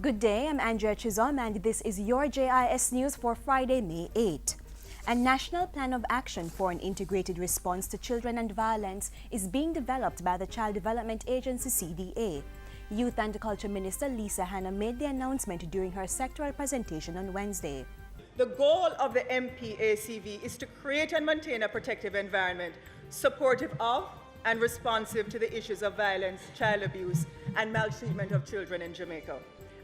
Good day, I'm Andrea Chizom and this is your JIS News for Friday, May 8. A national plan of action for an integrated response to children and violence is being developed by the Child Development Agency CDA. Youth and Culture Minister Lisa Hanna made the announcement during her sectoral presentation on Wednesday. The goal of the MPACV is to create and maintain a protective environment supportive of and responsive to the issues of violence, child abuse, and maltreatment of children in Jamaica.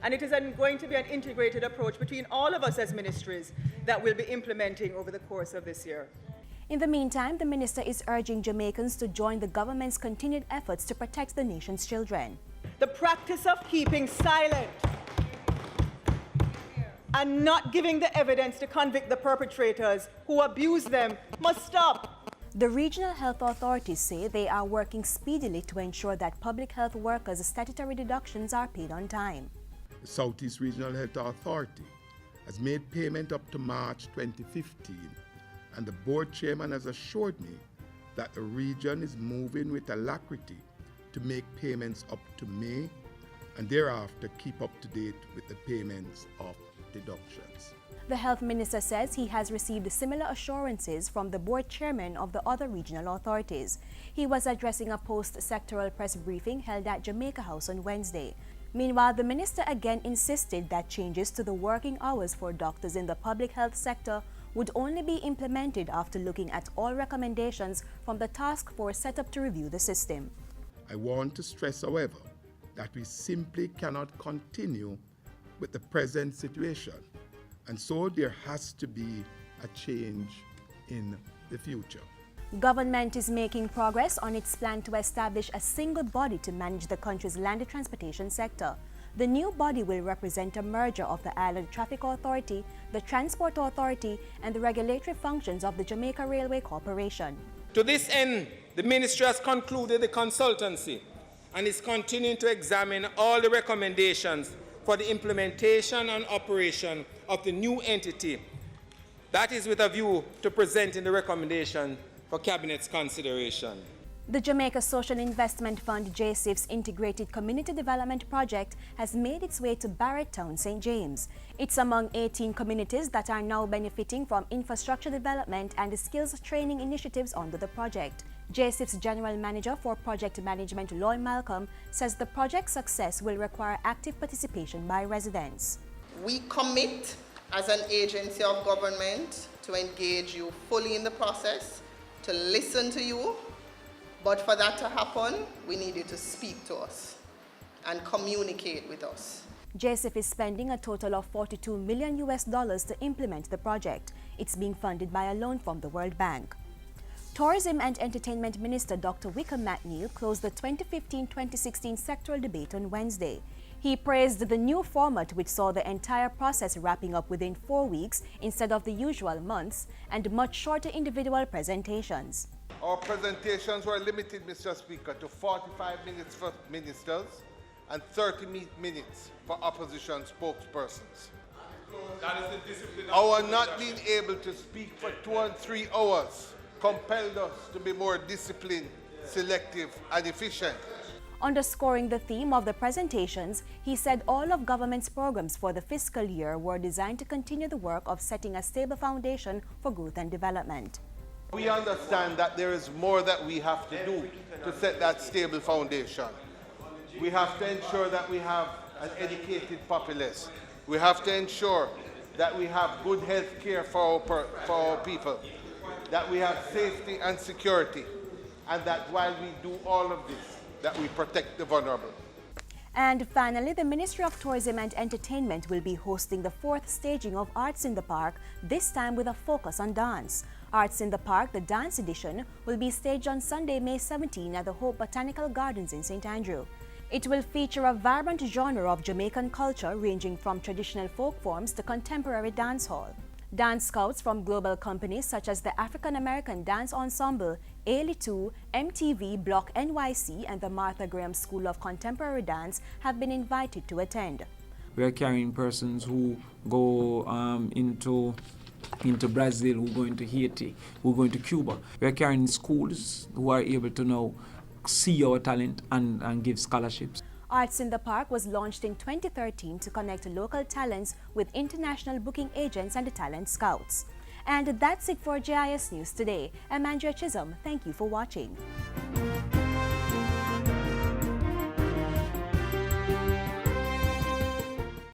And it is going to be an integrated approach between all of us as ministries that we'll be implementing over the course of this year. In the meantime, the minister is urging Jamaicans to join the government's continued efforts to protect the nation's children. The practice of keeping silent and not giving the evidence to convict the perpetrators who abuse them must stop. The regional health authorities say they are working speedily to ensure that public health workers' statutory deductions are paid on time. The Southeast Regional Health Authority has made payment up to March 2015, and the board chairman has assured me that the region is moving with alacrity to make payments up to May and thereafter keep up to date with the payments of deductions. The health minister says he has received similar assurances from the board chairman of the other regional authorities. He was addressing a post-sectoral press briefing held at Jamaica House on Wednesday. Meanwhile, the minister again insisted that changes to the working hours for doctors in the public health sector would only be implemented after looking at all recommendations from the task force set up to review the system. I want to stress, however, that we simply cannot continue with the present situation, and so there has to be a change in the future. Government is making progress on its plan to establish a single body to manage the country's land transportation sector. The new body will represent a merger of the Island Traffic Authority, the Transport Authority, and the regulatory functions of the Jamaica Railway Corporation. To this end, the Ministry has concluded the consultancy and is continuing to examine all the recommendations for the implementation and operation of the new entity. That is with a view to presenting the recommendation for Cabinet's consideration. The Jamaica Social Investment Fund JIS's Integrated Community Development Project has made its way to BARRETT Town, St. James. It's among 18 communities that are now benefiting from infrastructure development and skills training initiatives under the project. JIS's General Manager for Project Management, Lloyd Malcolm, says the project's success will require active participation by residents. We commit as an agency of government to engage you fully in the process, to listen to you, but for that to happen, we need you to speak to us and communicate with us. JIS is spending a total of $42 million to implement the project. It's being funded by a loan from the World Bank. Tourism and Entertainment Minister Dr. Wickham McNeil closed the 2015-2016 sectoral debate on Wednesday. He praised the new format, which saw the entire process wrapping up within 4 weeks instead of the usual months, and much shorter individual presentations. Our presentations were limited, Mr. Speaker, to 45 minutes for ministers and 30 minutes for opposition spokespersons. That is the discipline. Our not being able to speak for 2 and 3 hours compelled us to be more disciplined, selective, and efficient. Underscoring the theme of the presentations, he said all of government's programs for the fiscal year were designed to continue the work of setting a stable foundation for growth and development. We understand that there is more that we have to do to set that stable foundation. We have to ensure that we have an educated populace. We have to ensure that we have good health care for our people, that we have safety and security, and that while we do all of this, that we protect the vulnerable. And finally, the Ministry of Tourism and Entertainment will be hosting the 4th staging of Arts in the Park, this time with a focus on dance. Arts in the Park, the dance edition, will be staged on Sunday, May 17 at the Hope Botanical Gardens in St. Andrew. It will feature a vibrant genre of Jamaican culture ranging from traditional folk forms to contemporary dancehall. Dance scouts from global companies such as the African American Dance Ensemble, ALI2, MTV, Block NYC, and the Martha Graham School of Contemporary Dance have been invited to attend. We are carrying persons who go into Brazil, who go into Haiti, who go into Cuba. We are carrying schools who are able to now see our talent and give scholarships. Arts in the Park was launched in 2013 to connect local talents with international booking agents and talent scouts. And that's it for JIS News today. I'm Andrea Chisholm. Thank you for watching.